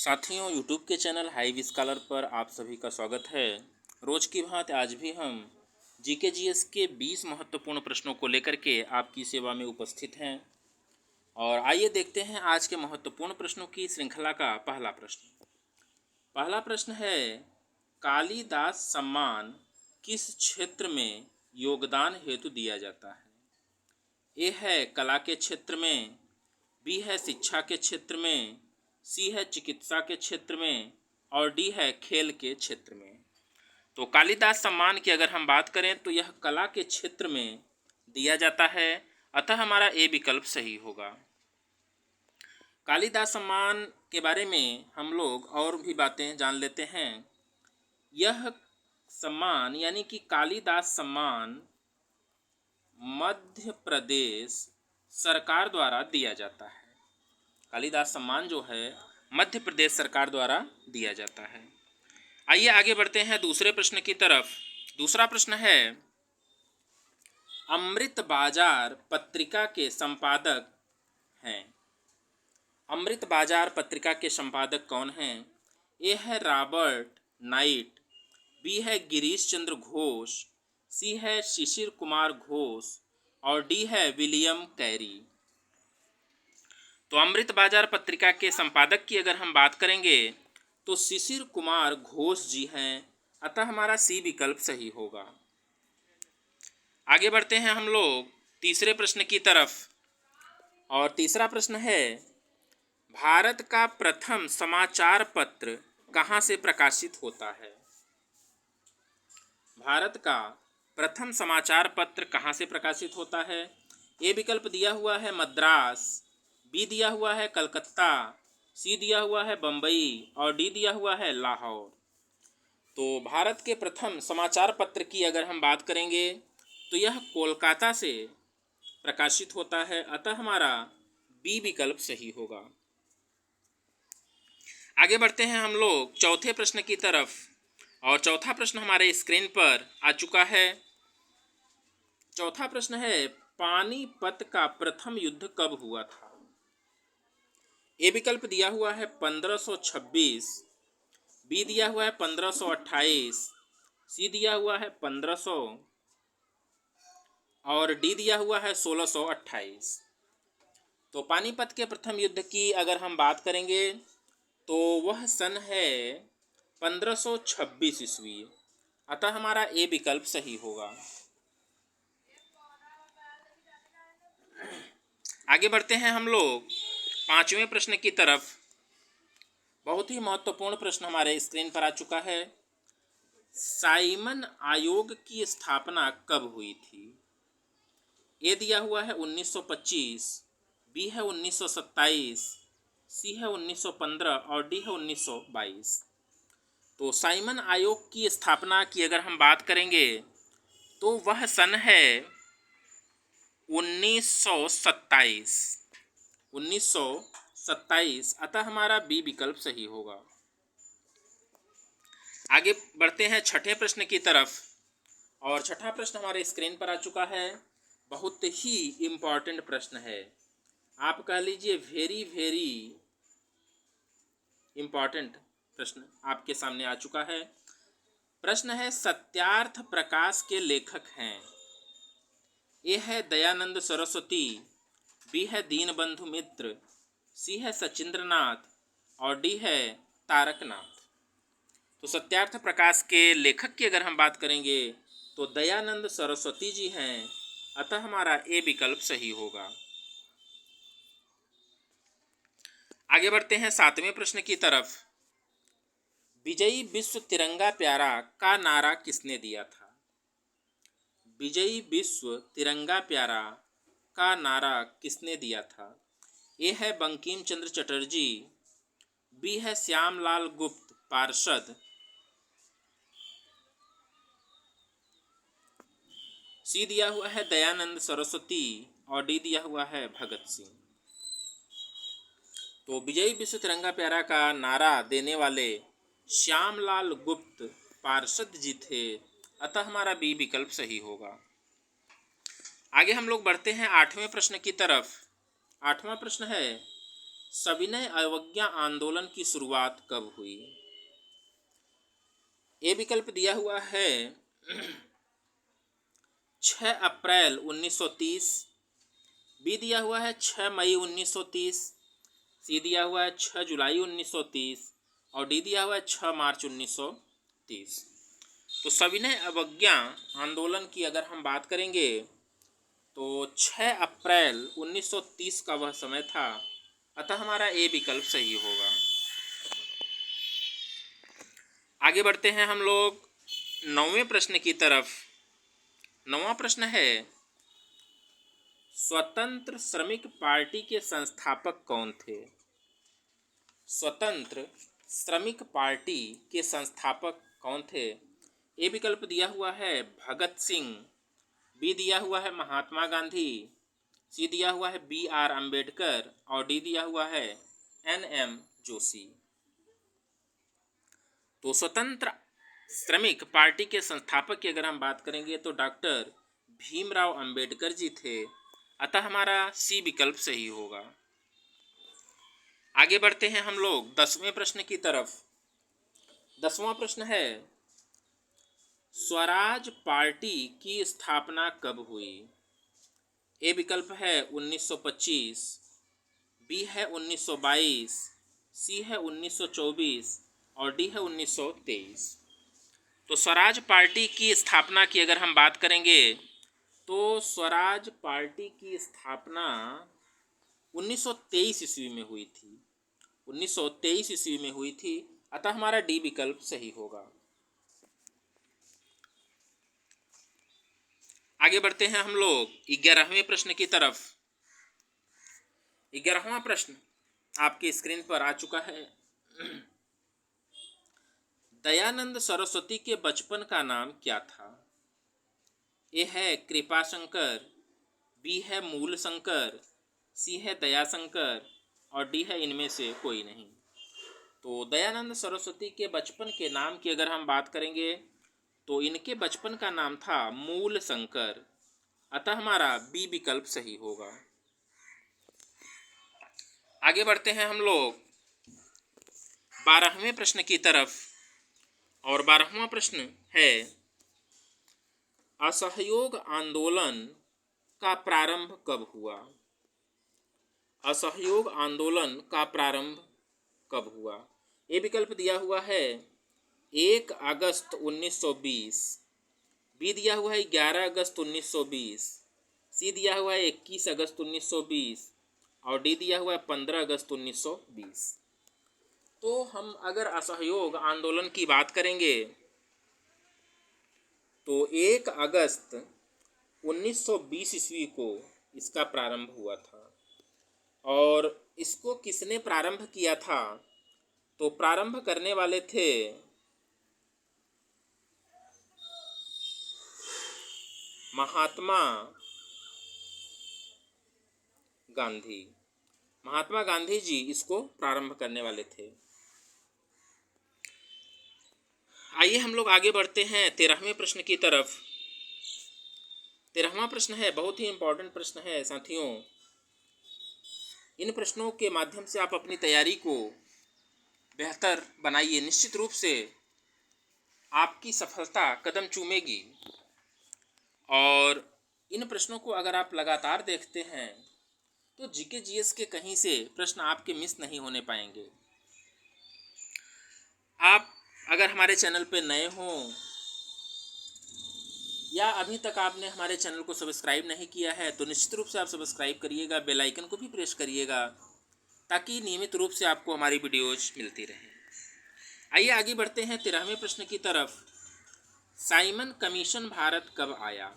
साथियों, यूट्यूब के channel heavy scholar पर आप सभी का स्वागत है। रोज की भांति आज भी हम जीके जीएस के 20 महत्वपूर्ण प्रश्नों को लेकर के आपकी सेवा में उपस्थित हैं। और आइए देखते हैं आज के महत्वपूर्ण प्रश्नों की श्रृंखला का पहला प्रश्न। पहला प्रश्न है, कालिदास सम्मान किस क्षेत्र में योगदान हेतु दिया जाता है? ए है कला के क्षेत्र में, बी है शिक्षा के क्षेत्र में, सी है चिकित्सा के क्षेत्र में और डी है खेल के क्षेत्र में। तो कालिदास सम्मान की अगर हम बात करें तो यह कला के क्षेत्र में दिया जाता है, अतः हमारा ए विकल्प सही होगा। कालिदास सम्मान के बारे में हम लोग और भी बातें जान लेते हैं। यह सम्मान यानी कि कालिदास सम्मान मध्य प्रदेश सरकार द्वारा दिया जाता है। कालिदास सम्मान जो है मध्य प्रदेश सरकार द्वारा दिया जाता है। आइए आगे बढ़ते हैं दूसरे प्रश्न की तरफ। दूसरा प्रश्न है, अमृत बाजार पत्रिका के संपादक हैं। अमृत बाजार पत्रिका के संपादक कौन हैं? ए है रॉबर्ट नाइट, बी है गिरीश चंद्र घोष, सी है शिशिर कुमार घोष और डी है विलियम कैरी। तो अमृत बाजार पत्रिका के संपादक की अगर हम बात करेंगे तो शिशिर कुमार घोष जी हैं, अतः हमारा सी विकल्प सही होगा। आगे बढ़ते हैं हम लोग तीसरे प्रश्न की तरफ। और तीसरा प्रश्न है, भारत का प्रथम समाचार पत्र कहाँ से प्रकाशित होता है? भारत का प्रथम समाचार पत्र कहाँ से प्रकाशित होता है? ए विकल्प दिया हुआ है मद्रास, बी दिया हुआ है कलकत्ता, सी दिया हुआ है बम्बई और डी दिया हुआ है लाहौर। तो भारत के प्रथम समाचार पत्र की अगर हम बात करेंगे तो यह कोलकाता से प्रकाशित होता है, अतः हमारा बी विकल्प सही होगा। आगे बढ़ते हैं हम लोग चौथे प्रश्न की तरफ। और चौथा प्रश्न हमारे स्क्रीन पर आ चुका है। चौथा प्रश्न है, पानीपत का प्रथम युद्ध कब हुआ था? ए विकल्प दिया हुआ है 1526, बी दिया हुआ है 1528, सी दिया हुआ है 1500 और डी दिया हुआ है 1628। तो पानीपत के प्रथम युद्ध की अगर हम बात करेंगे तो वह सन है 1526 ईस्वी, अतः हमारा ए विकल्प सही होगा। आगे बढ़ते हैं हम लोग पांचवें प्रश्न की तरफ। बहुत ही महत्वपूर्ण प्रश्न हमारे स्क्रीन पर आ चुका है। साइमन आयोग की स्थापना कब हुई थी? ए दिया हुआ है 1925, बी है 1927, सी है 1915 और डी है 1922। तो साइमन आयोग की स्थापना की अगर हम बात करेंगे तो वह सन है 1927, अतः हमारा बी विकल्प सही होगा। आगे बढ़ते हैं छठे प्रश्न की तरफ। और छठा प्रश्न हमारे स्क्रीन पर आ चुका है। बहुत ही इम्पॉर्टेंट प्रश्न है, आप कह लीजिए वेरी वेरी इम्पॉर्टेंट प्रश्न आपके सामने आ चुका है। प्रश्न है, सत्यार्थ प्रकाश के लेखक हैं। ए है दयानंद सरस्वती, बी है दीनबंधु मित्र, सी है सचिंद्रनाथ और डी है तारकनाथ। तो सत्यार्थ प्रकाश के लेखक की अगर हम बात करेंगे तो दयानंद सरस्वती जी हैं, अतः हमारा ए विकल्प सही होगा। आगे बढ़ते हैं सातवें प्रश्न की तरफ। विजयी विश्व तिरंगा प्यारा का नारा किसने दिया था? विजयी विश्व तिरंगा प्यारा का नारा किसने दिया था? ए है बंकिम चंद्र चटर्जी, बी है श्यामलाल गुप्त पार्षद, सी दिया हुआ है दयानंद सरस्वती और डी दिया हुआ है भगत सिंह। तो विजयी विश्व तिरंगा प्यारा का नारा देने वाले श्यामलाल गुप्त पार्षद जी थे, अतः हमारा बी विकल्प सही होगा। आगे हम लोग बढ़ते हैं आठवें प्रश्न की तरफ। आठवां प्रश्न है, सविनय अवज्ञा आंदोलन की शुरुआत कब हुई? ए विकल्प दिया हुआ है 6 अप्रैल 1930, बी दिया हुआ है 6 मई 1930, सी दिया हुआ है 6 जुलाई 1930 और डी दिया हुआ है 6 मार्च 1930। तो सविनय अवज्ञा आंदोलन की अगर हम बात करेंगे तो 6 अप्रैल 1930 का वह समय था, अतः हमारा ए विकल्प सही होगा। आगे बढ़ते हैं हम लोग 9वें प्रश्न की तरफ। 9वां प्रश्न है, स्वतंत्र श्रमिक पार्टी के संस्थापक कौन थे? स्वतंत्र श्रमिक पार्टी के संस्थापक कौन थे? ए विकल्प दिया हुआ है भगत सिंह, बी दिया हुआ है महात्मा गांधी, सी दिया हुआ है BR अम्बेडकर और डी दिया हुआ है NM जोशी। तो स्वतंत्र श्रमिक पार्टी के संस्थापक की अगर हम बात करेंगे तो डॉक्टर भीमराव अंबेडकर जी थे, अतः हमारा सी विकल्प सही होगा। आगे बढ़ते हैं हम लोग 10वें प्रश्न की तरफ। 10वां प्रश्न है, स्वराज पार्टी की स्थापना कब हुई? ए विकल्प है 1925, बी है 1922, सी है 1924 और डी है 1923। तो स्वराज पार्टी की स्थापना की अगर हम बात करेंगे तो स्वराज पार्टी की स्थापना 1923 ईस्वी में हुई थी। 1923 ईस्वी में हुई थी, अतः हमारा डी विकल्प सही होगा। आगे बढ़ते हैं हम लोग 11वें प्रश्न की तरफ। 11वां प्रश्न आपकी स्क्रीन पर आ चुका है। दयानंद सरस्वती के बचपन का नाम क्या था? ए है कृपाशंकर, बी है मूल शंकर, सी है दयाशंकर और डी है इनमें से कोई नहीं। तो दयानंद सरस्वती के बचपन के नाम की अगर हम बात करेंगे तो इनके बचपन का नाम था मूल शंकर, अतः हमारा बी विकल्प सही होगा। आगे बढ़ते हैं हम लोग 12वें प्रश्न की तरफ और 12वां प्रश्न है, असहयोग आंदोलन का प्रारंभ कब हुआ? असहयोग आंदोलन का प्रारंभ कब हुआ? ये विकल्प दिया हुआ है 1 अगस्त 1920, बी दिया हुआ है 11 अगस्त 1920, सी दिया हुआ है 21 अगस्त 1920 और डी दिया हुआ है 15 अगस्त 1920। तो हम अगर असहयोग आंदोलन की बात करेंगे तो 1 अगस्त 1920 ईस्वी को इसका प्रारंभ हुआ था। और इसको किसने प्रारंभ किया था? तो प्रारंभ करने वाले थे महात्मा गांधी। महात्मा गांधी जी इसको प्रारंभ करने वाले थे। आइए हम लोग आगे बढ़ते हैं 13वें प्रश्न की तरफ। 13वां प्रश्न है, बहुत ही इम्पोर्टेंट प्रश्न है साथियों। इन प्रश्नों के माध्यम से आप अपनी तैयारी को बेहतर बनाइए। निश्चित रूप से आपकी सफलता कदम चूमेगी और इन प्रश्नों को अगर आप लगातार देखते हैं तो जीके जीएस के कहीं से प्रश्न आपके मिस नहीं होने पाएंगे। आप अगर हमारे चैनल पे नए हों या अभी तक आपने हमारे चैनल को सब्सक्राइब नहीं किया है तो निश्चित रूप से आप सब्सक्राइब करिएगा, बेल आइकन को भी प्रेस करिएगा ताकि नियमित रूप से आपको हमारी वीडियोज मिलती रहे। आइए आगे बढ़ते हैं 13वें प्रश्न की तरफ। साइमन कमीशन भारत कब आया?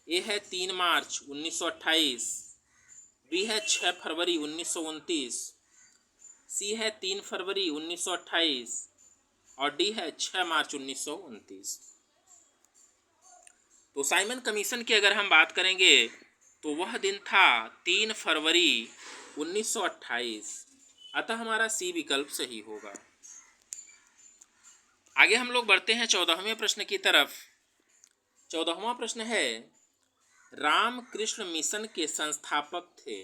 ए है 3 मार्च 1928, बी है 6 फरवरी 1929, सी है 3 फरवरी 1928 और डी है 6 मार्च 1929। तो साइमन कमीशन की अगर हम बात करेंगे तो वह दिन था 3 फरवरी 1928, अतः हमारा सी विकल्प सही होगा। आगे हम लोग बढ़ते हैं 14वें प्रश्न की तरफ। 14वां प्रश्न है, रामकृष्ण मिशन के संस्थापक थे?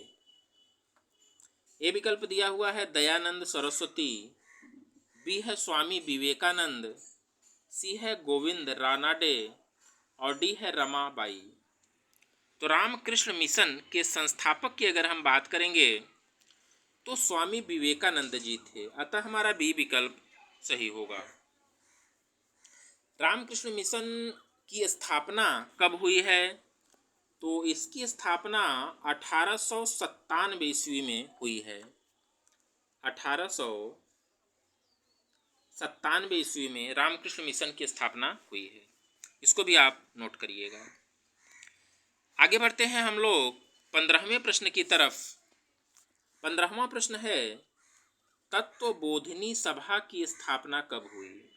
ए विकल्प दिया हुआ है दयानंद सरस्वती, बी है स्वामी विवेकानंद, सी है गोविंद रानाडे और डी है रमाबाई। तो रामकृष्ण मिशन के संस्थापक की अगर हम बात करेंगे तो स्वामी विवेकानंद जी थे, अतः हमारा बी विकल्प सही होगा। रामकृष्ण मिशन की स्थापना कब हुई है? तो इसकी स्थापना 1897 ईस्वी में हुई है। 1897 ईस्वी में रामकृष्ण मिशन की स्थापना हुई है, इसको भी आप नोट करिएगा। आगे बढ़ते हैं हम लोग 15वें प्रश्न की तरफ। 15वां प्रश्न है तत्वबोधिनी सभा की स्थापना कब हुई?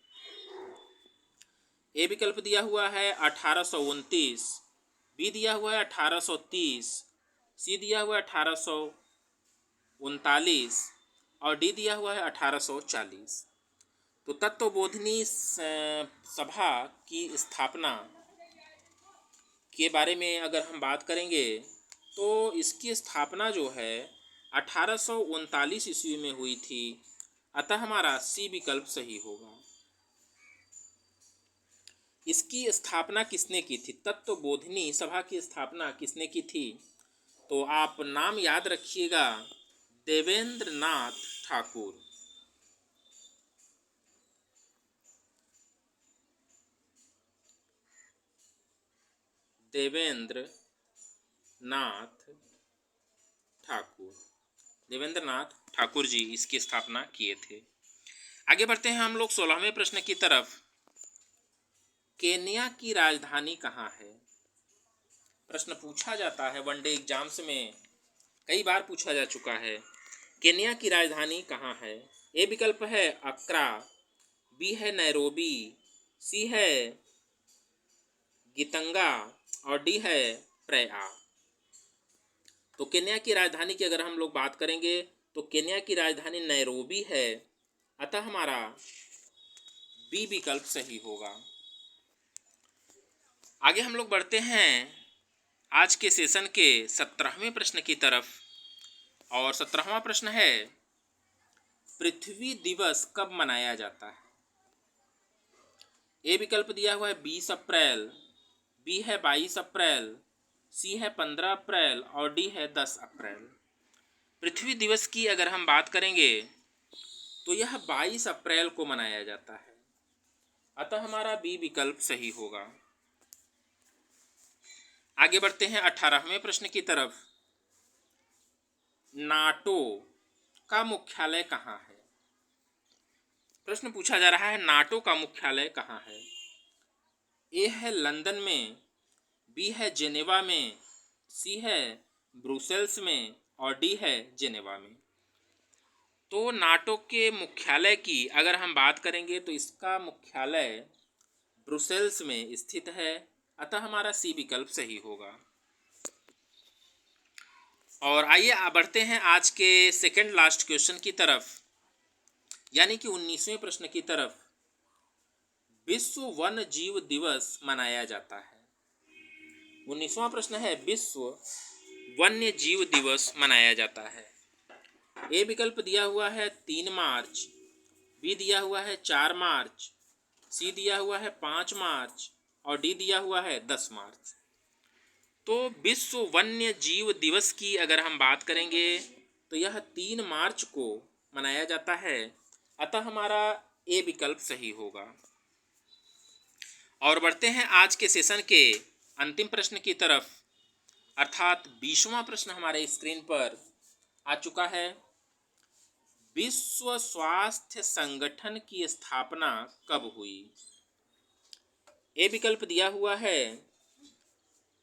ए विकल्प दिया हुआ है 1829, बी दिया हुआ है 1830, सी दिया हुआ है 1839 और डी दिया हुआ है 1840। तो तत्वबोधिनी सभा की स्थापना के बारे में अगर हम बात करेंगे तो इसकी स्थापना जो है 1839 ईस्वी में हुई थी, अतः हमारा सी विकल्प सही होगा। इसकी स्थापना किसने की थी? तत्वबोधिनी सभा की स्थापना किसने की थी? तो आप नाम याद रखिएगा, देवेंद्र नाथ ठाकुर। देवेंद्र नाथ ठाकुर, देवेंद्र नाथ ठाकुर जी इसकी स्थापना किए थे। आगे बढ़ते हैं हम लोग 16वें प्रश्न की तरफ। केन्या की राजधानी कहाँ है? प्रश्न पूछा जाता है वनडे एग्जाम्स में, कई बार पूछा जा चुका है। केन्या की राजधानी कहाँ है? ए विकल्प है अक्रा, बी है नैरोबी, सी है गितंगा और डी है प्रेआ। तो केन्या की राजधानी की अगर हम लोग बात करेंगे तो केन्या की राजधानी नैरोबी है, अतः हमारा बी विकल्प सही होगा। आगे हम लोग बढ़ते हैं आज के सेशन के 17वें प्रश्न की तरफ, और 17वां प्रश्न है पृथ्वी दिवस कब मनाया जाता है? ए विकल्प दिया हुआ है 20 अप्रैल, बी है 22 अप्रैल, सी है 15 अप्रैल और डी है 10 अप्रैल। पृथ्वी दिवस की अगर हम बात करेंगे तो यह 22 अप्रैल को मनाया जाता है, अतः हमारा बी विकल्प सही होगा। आगे बढ़ते हैं 18वें प्रश्न की तरफ। नाटो का मुख्यालय कहाँ है? प्रश्न पूछा जा रहा है नाटो का मुख्यालय कहाँ है? ए है लंदन में, बी है जेनेवा में, सी है ब्रुसेल्स में और डी है जेनेवा में। तो नाटो के मुख्यालय की अगर हम बात करेंगे तो इसका मुख्यालय ब्रुसेल्स में स्थित है, अतः हमारा सी विकल्प सही होगा। और आइए बढ़ते हैं आज के सेकंड लास्ट क्वेश्चन की तरफ, यानी कि 19वें प्रश्न की तरफ। विश्व वन्य जीव दिवस मनाया जाता है। 19वां प्रश्न है विश्व वन्य जीव दिवस मनाया जाता है। ए विकल्प दिया हुआ है 3 मार्च, बी दिया हुआ है 4 मार्च, सी दिया हुआ है 5 मार्च और डी दिया हुआ है 10 मार्च। तो विश्व वन्य जीव दिवस की अगर हम बात करेंगे तो यह 3 मार्च को मनाया जाता है, अतः हमारा ए विकल्प सही होगा। और बढ़ते हैं आज के सेशन के अंतिम प्रश्न की तरफ, अर्थात 20वां प्रश्न हमारे स्क्रीन पर आ चुका है। विश्व स्वास्थ्य संगठन की स्थापना कब हुई? ए विकल्प दिया हुआ है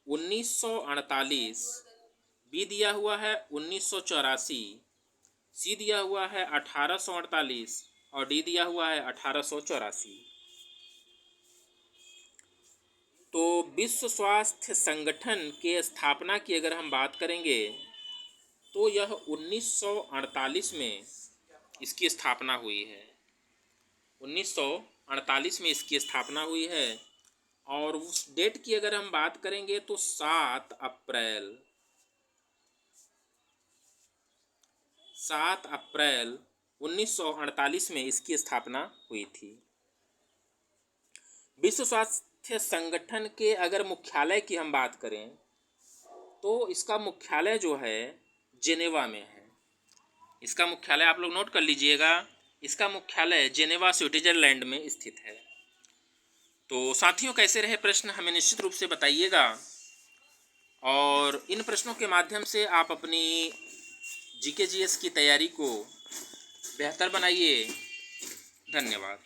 1948, बी दिया हुआ है 1984, सी दिया हुआ है 1848 और डी दिया हुआ है 1884। तो विश्व स्वास्थ्य संगठन के स्थापना की अगर हम बात करेंगे तो यह 1948 में इसकी स्थापना हुई है। 1948 में इसकी स्थापना हुई है और उस डेट की अगर हम बात करेंगे तो 7 7 अप्रैल 1948 में इसकी स्थापना हुई थी। विश्व स्वास्थ्य संगठन के अगर मुख्यालय की हम बात करें तो इसका मुख्यालय जो है जेनेवा में है। इसका मुख्यालय आप लोग नोट कर लीजिएगा, इसका मुख्यालय जेनेवा स्विट्जरलैंड में स्थित है। तो साथियों, कैसे रहे प्रश्न हमें निश्चित रूप से बताइएगा, और इन प्रश्नों के माध्यम से आप अपनी जीके जीएस की तैयारी को बेहतर बनाइए। धन्यवाद।